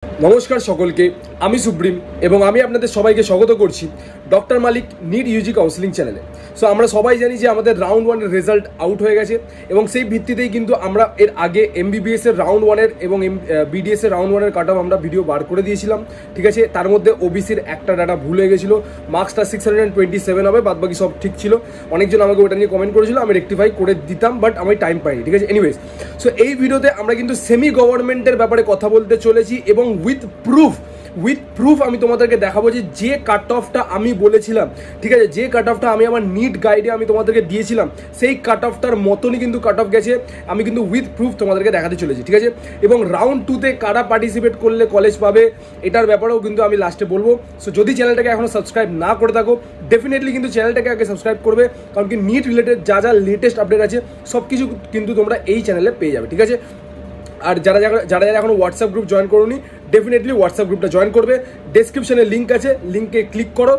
নমস্কার সকলকে, আমি সুপ্রিম এবং আমি আপনাদের সবাইকে স্বাগত করছি ডক্টর মালিক নিট ইউজি কাউন্সিলিং চ্যানেলে। সো আমরা সবাই জানি যে আমাদের রাউন্ড ওয়ানের রেজাল্ট আউট হয়ে গেছে এবং সেই ভিত্তিতেই কিন্তু আমরা এর আগে এমবিবিএস এর রাউন্ড ওয়ানের এবং বিডিএস এর রাউন্ড ওয়ানের কাট অফ আমরা ভিডিও বার করে দিয়েছিলাম। ঠিক আছে, তার মধ্যে ওবিসির একটা ডাটা ভুল হয়ে গেছিলো, মার্কসটা 627 হবে, বাদ বাকি সব ঠিক ছিল। অনেকজন আমাকে ওটা নিয়ে কমেন্ট করেছিল, আমি রেক্টিফাই করে দিতাম, বাট আমি টাইম পাইনি। ঠিক আছে, এনিওয়েজ, সো এই ভিডিওতে আমরা কিন্তু সেমি গভর্নমেন্টের ব্যাপারে কথা বলতে চলেছি এবং উইথ প্রুফ আমি তোমাদেরকে দেখাবো যে কাট অফটা আমি বলেছিলাম, ঠিক আছে, যে কাট অফটা আমি আমার নিট গাইডে আমি তোমাদেরকে দিয়েছিলাম, সেই কাট অফটার মতনই কিন্তু কাট অফ গেছে। আমি কিন্তু উইথ প্রুফ তোমাদেরকে দেখাতে চলেছি। ঠিক আছে, এবং রাউন্ড 2তে কারা পার্টিসিপেট করলে কলেজ পাবে এটার ব্যাপারেও কিন্তু আমি লাস্টে বলবো। সো যদি চ্যানেলটাকে এখনো সাবস্ক্রাইব না করে থাকো, ডেফিনেটলি কিন্তু চ্যানেলটাকে আগে সাবস্ক্রাইব করবে, কারণ কি নিট রিলেটেড যা যা লেটেস্ট আপডেট আছে সব কিছু কিন্তু তোমরা এই চ্যানেলে পেয়ে যাবে। ঠিক আছে, আর যারা যারা এখনো হোয়াটসঅ্যাপ গ্রুপ জয়েন করোনি, ডেফিনেটলি হোয়াটসঅ্যাপ গ্রুপটা জয়েন করবে। ডেসক্রিপশনে লিঙ্ক আছে, লিঙ্কে ক্লিক করে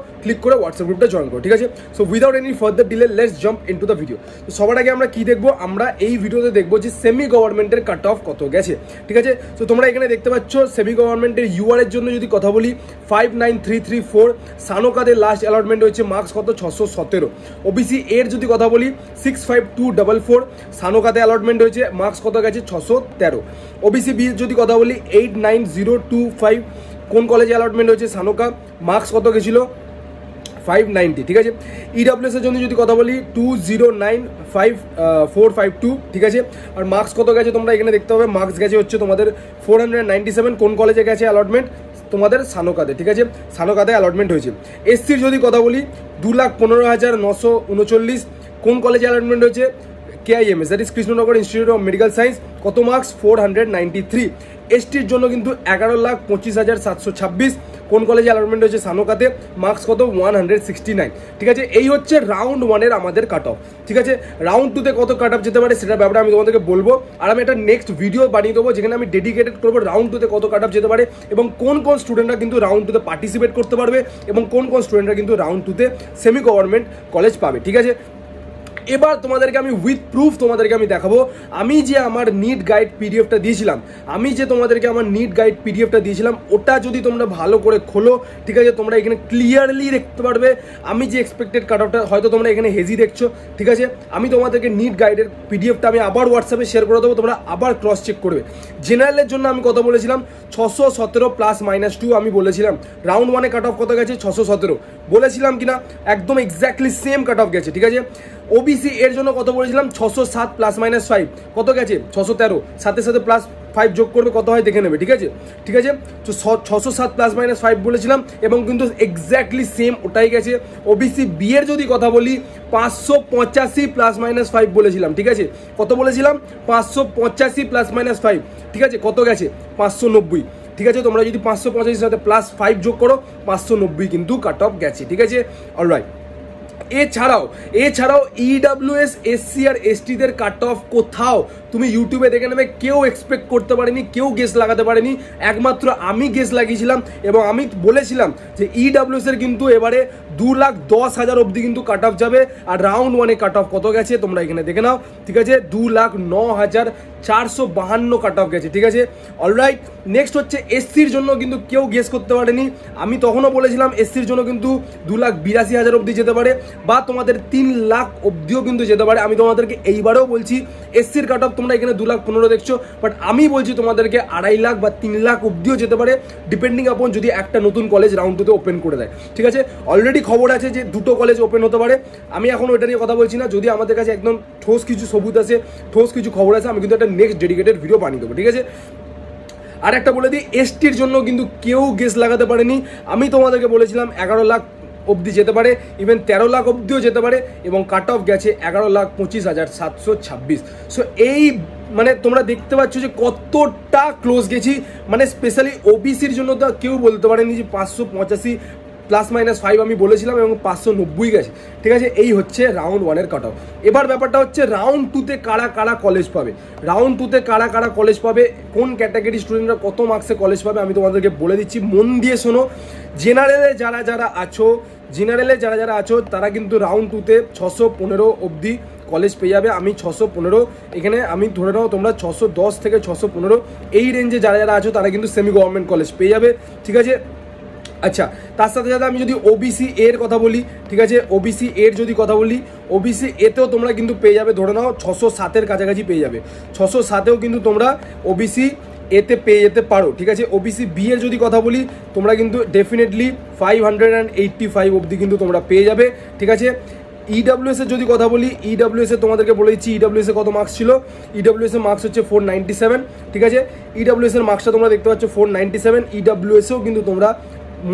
হোয়াটসঅ্যাপ গ্রুপটা জয়েন করো। ঠিক আছে, so without any further delay let's jump into the video. তো সবার আগে আমরা কি দেখবো, আমরা এই ভিডিওতে দেখবো যে সেমি গভর্নমেন্টের কাট অফ কত গেছে। ঠিক আছে, তো তোমরা এখানে দেখতে পাচ্ছ সেমি গভর্নমেন্টের ইউআর এর জন্য যদি কথা বলি 59334, সানোকাদের লাস্ট অ্যালটমেন্ট হয়েছে মার্কস কত 617। ওবিসি এর যদি কথা বলি 65244, সানোকাতে অ্যালটমেন্ট হয়েছে মার্কস কত গেছে 613। ওবিসি বি যদি কথা বলি 89025, কোন কলেজে অ্যালটমেন্ট হয়েছে সানোকা, মার্কস কত গেছিল 590। ঠিক আছে, ইডব্লিউএস এর জন্য যদি কথা বলি 20955452। ঠিক আছে, আর মার্কস কত গেছে তোমরা এখানে দেখতে হবে, মার্কস গেছে হচ্ছে তোমাদের 497। কোন কলেজে গেছে অ্যালটমেন্ট তোমাদের সানোকাতে। ঠিক আছে, সানোকাতে অ্যালটমেন্ট হয়েছে। এসসির যদি কথা বলি 2,15,939, কোন কলেজে অ্যালটমেন্ট হয়েছে KIMS, that is Krishnanagar institute of medical science, কত মার্কস 493। এসটির জন্য কিন্তু 11,25,726, কোন কলেজে অ্যালটমেন্ট হয়েছে সানোকাতে, মার্কস কত 169। ঠিক আছে, এই হচ্ছে রাউন্ড ওয়ানের আমাদের কাট অফ। ঠিক আছে, রাউন্ড 2তে কত কাট অফ যেতে পারে সেটার ব্যাপারে আমি তোমাদেরকে বলবো, আর আমি একটা নেক্সট ভিডিও বানিয়ে দেবো যেখানে আমি ডেডিকেটেড করবো রাউন্ড 2তে কত কাট অফ যেতে পারে এবং কোন স্টুডেন্টরা কিন্তু রাউন্ড 2তে পার্টিসিপেট করতে পারবে এবং কোন স্টুডেন্টরা কিন্তু রাউন্ড 2তে সেমি গভর্নমেন্ট কলেজ পাবে। ঠিক আছে, এবার তোমাদেরকে আমি উইথ প্রুফ তোমাদেরকে আমি দেখাবো, আমি যে আমার নিট গাইড পিডিএফটা দিয়েছিলাম, ওটা যদি তোমরা ভালো করে খোলো, ঠিক আছে, তোমরা এখানে ক্লিয়ারলি দেখতে পারবে আমি যে এক্সপেক্টেড কাট অফটা, হয়তো তোমরা এখানে হেজি দেখছো। ঠিক আছে, আমি তোমাদেরকে নিট গাইডের পিডিএফটা আমি আবার হোয়াটসঅ্যাপে শেয়ার করে দেবো, তোমরা আবার ক্রস চেক করবে। জেনারেলের জন্য আমি কত বলেছিলাম 617 +-2 আমি বলেছিলাম। রাউন্ড 1-এ কাট অফ কত গেছে 617 বলেছিলাম কিনা, একদম এক্স্যাক্টলি সেম কাট অফ গেছে। ঠিক আছে, ওবিসি এর জন্য কত বলেছিলাম 607 +-5, কত গেছে 613, সাথে সাথে +5 যোগ করবে কত হয় দেখে নেবে। ঠিক আছে, তো 607 +-5 বলেছিলাম এবং কিন্তু এক্স্যাক্টলি সেম ওটাই গেছে। ওবিসি বি এর যদি কথা বলি 585 +-5 বলেছিলাম। ঠিক আছে, কত বলেছিলাম 585 +-5, ঠিক আছে, কত গেছে 590। ঠিক আছে, তোমরা যদি 585 সাথে +5 যোগ করো 590 কিন্তু কাট অফ গেছে। ঠিক আছে, অলরাইট। এছাড়াও ইডব্লিউএস, এসসি আর এসটিদের কাট অফ কোথাও তুমি ইউটিউবে দেখে নেবে, কেউ এক্সপেক্ট করতে পারেনি, কেউ গেস লাগাতে পারেনি, একমাত্র আমি গেস লাগিয়েছিলাম এবং আমি বলেছিলাম যে ইডব্লিউএস এর কিন্তু এবারে 2,10,000 অবধি কিন্তু কাট অফ যাবে। আর রাউন্ড 1-এ কাট অফ কত গেছে তোমরা এখানে দেখে নাও। ঠিক আছে, 2,09,452 কাট অফ গেছে। ঠিক আছে, অলরাইট। নেক্সট হচ্ছে এসসির জন্য কিন্তু কেউ গেস করতে পারেনি, আমি তখনও বলেছিলাম এসসির জন্য কিন্তু 2,82,000 অবধি যেতে পারে বা তোমাদের 3 লাখ অবধিও কিন্তু যেতে পারে। আমি তোমাদেরকে এইবারেও বলছি এসসির কাট অফ তোমরা এখানে 2,15,000 দেখছো, বাট আমি বলছি তোমাদেরকে 2.5 লাখ বা 3 লাখ অবধিও যেতে পারে, ডিপেন্ডিং আপন যদি একটা নতুন কলেজ রাউন্ড 2তে ওপেন করে দেয়। ঠিক আছে, অলরেডি খবর আছে যে 2টো কলেজ ওপেন হতে পারে, আমি এখন ওইটা নিয়ে কথা বলছি না। যদি আমাদের কাছে একদম ঠোস কিছু সবুত আছে, ঠোস কিছু খবর আছে, আমি কিন্তু একটা নেক্সট ডেডিকেটেড ভিডিও বানিয়ে দেবো। ঠিক আছে, আর একটা বলে দিই, এসটির জন্য কিন্তু কেউ গেস লাগাতে পারেনি, আমি তোমাদেরকে বলেছিলাম 11 লাখ অবধি যেতে পারে, ইভেন 13 লাখ অবধিও যেতে পারে এবং কাট অফ গেছে 11,25,726। সো এই মানে তোমরা দেখতে পাচ্ছ যে কতটা ক্লোজ গেছি, মানে স্পেশালি ওবিসির জন্য তো কেউ বলতে পারেনি যে 585 +-5 আমি বলেছিলাম এবং 590 গেছে। ঠিক আছে, এই হচ্ছে রাউন্ড 1-এর কাট অফ। এবার ব্যাপারটা হচ্ছে রাউন্ড 2তে কারা কলেজ পাবে, কলেজ পাবে, কোন ক্যাটাগরি স্টুডেন্টরা কত মার্কসে কলেজ পাবে আমি তোমাদেরকে বলে দিচ্ছি, মন দিয়ে শোনো। জেনারেলে যারা যারা আছো তারা কিন্তু রাউন্ড 2তে 615 অবধি কলেজ পেয়ে যাবে। আমি 615, এখানে আমি ধরে নাও তোমরা 610 থেকে 615 এই রেঞ্জে যারা যারা আছো তারা কিন্তু সেমি গভর্নমেন্ট কলেজ পেয়ে যাবে, ঠিক আছে। আচ্ছা, তার সাথে সাথে আমি যদি ওবিসি এর কথা বলি, ঠিক আছে, ওবিসি এর যদি কথা বলি, ওবিসি এতেও তোমরা কিন্তু পেয়ে যাবে, ধরে নাও 607-এর কাছাকাছি পেয়ে যাবে। 607-এও কিন্তু তোমরা ওবিসি এতে পেয়ে যেতে পারো, ঠিক আছে। ওবিসি বি এর যদি কথা বলি, তোমরা কিন্তু ডেফিনেটলি 585 অবধি কিন্তু তোমরা পেয়ে যাবে, ঠিক আছে। ইডাব্লিউএস এর যদি কথা বলি, ইডাব্লিউএস এ তোমাদেরকে বলে দিচ্ছি ইডাব্লিউএস এ কত মার্কস ছিল। ইডাব্লিউএস এর মার্কস হচ্ছে 497, ঠিক আছে। ইডাব্লিউএস এর মার্কসটা তোমরা দেখতে পাচ্ছ 497। ইডাব্লিউএস এও কিন্তু তোমরা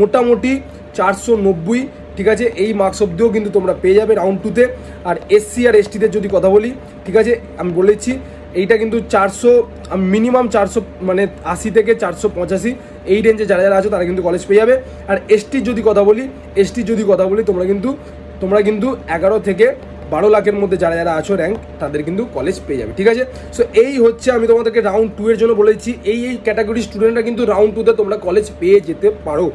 মোটামুটি 490, ঠিক আছে, এই মার্কস অবধিও কিন্তু তোমরা পেয়ে যাবে রাউন্ড 2-তে। আর এসসি আর এসটিদের যদি কথা বলি, ঠিক আছে, আমি বলেছি এইটা কিন্তু 400 মিনিমাম 400 মানে 80 থেকে 485 এই রেঞ্জে যারা যারা আছো তারা কিন্তু কলেজ পেয়ে যাবে। আর এসটির যদি কথা বলি, তোমরা কিন্তু 11 থেকে 12 লাখের মধ্যে যারা যারা আছো র্যাঙ্ক, তাদের কিন্তু কলেজ পেয়ে যাবে, ঠিক আছে। সো এই হচ্ছে আমি তোমাদেরকে রাউন্ড 2 এর জন্য বলেছি, এই ক্যাটাগরি স্টুডেন্টরা কিন্তু রাউন্ড 2-তে তোমরা কলেজ পেয়ে যেতে পারো।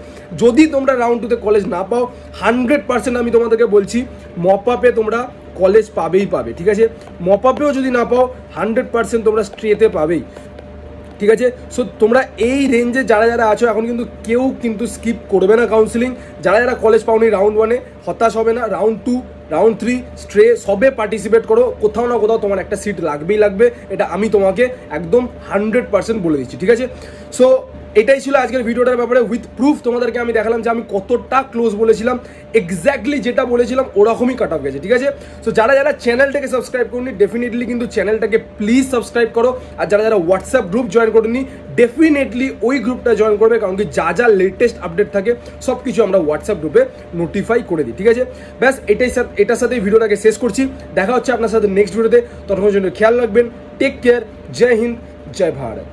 যদি তোমরা রাউন্ড 2-তে কলেজ না পাও, 100% আমি তোমাদেরকে বলছি মপ আপে তোমরা কলেজ পাবেই পাবে, ঠিক আছে। মপ আপেও যদি না পাও, 100% তোমরা স্ট্রেতে পাবেই, ঠিক আছে। সো তোমরা এই রেঞ্জে যারা যারা আছো এখন কিন্তু কেউ কিন্তু স্কিপ করবে না কাউন্সিলিং। যারা যারা কলেজ পাওনি রাউন্ড 1-এ, হতাশ হবে না। রাউন্ড 2, রাউন্ড 3 স্ট্রে সবে পার্টিসিপেট করো, কোথাও না কোথাও তোমার একটা সিট লাগবেই লাগবে, এটা আমি তোমাকে একদম 100% বলে দিচ্ছি, ঠিক আছে। সো এটাই ছিল আজকের ভিডিওটার ব্যাপারে, উইথ প্রুফ তোমাদেরকে আমি দেখালাম যে আমি কতটা ক্লোজ বলেছিলাম, এক্স্যাক্টলি যেটা বলেছিলাম ওরকমই কাট অফ গেছে, ঠিক আছে। সো যারা যারা চ্যানেলটাকে সাবস্ক্রাইব করনি, ডেফিনেটলি কিন্তু চ্যানেলটাকে প্লিজ সাবস্ক্রাইব করো। আর যারা যারা হোয়াটসঅ্যাপ গ্রুপ জয়েন করেনি, ডেফিনেটলি ওই গ্রুপটা জয়েন করবে, কারণ কি যা যা লেটেস্ট আপডেট থাকে সব কিছু আমরা হোয়াটসঅ্যাপ গ্রুপে নোটিফাই করে দিই, ঠিক আছে। ব্যাস এটার সাথে ভিডিওটাকে শেষ করছি। দেখা হচ্ছে আপনার সাথে নেক্সট ভিডিওতে, ততক্ষণের জন্য খেয়াল রাখবেন। টেক কেয়ার, জয় হিন্দ, জয় ভারত।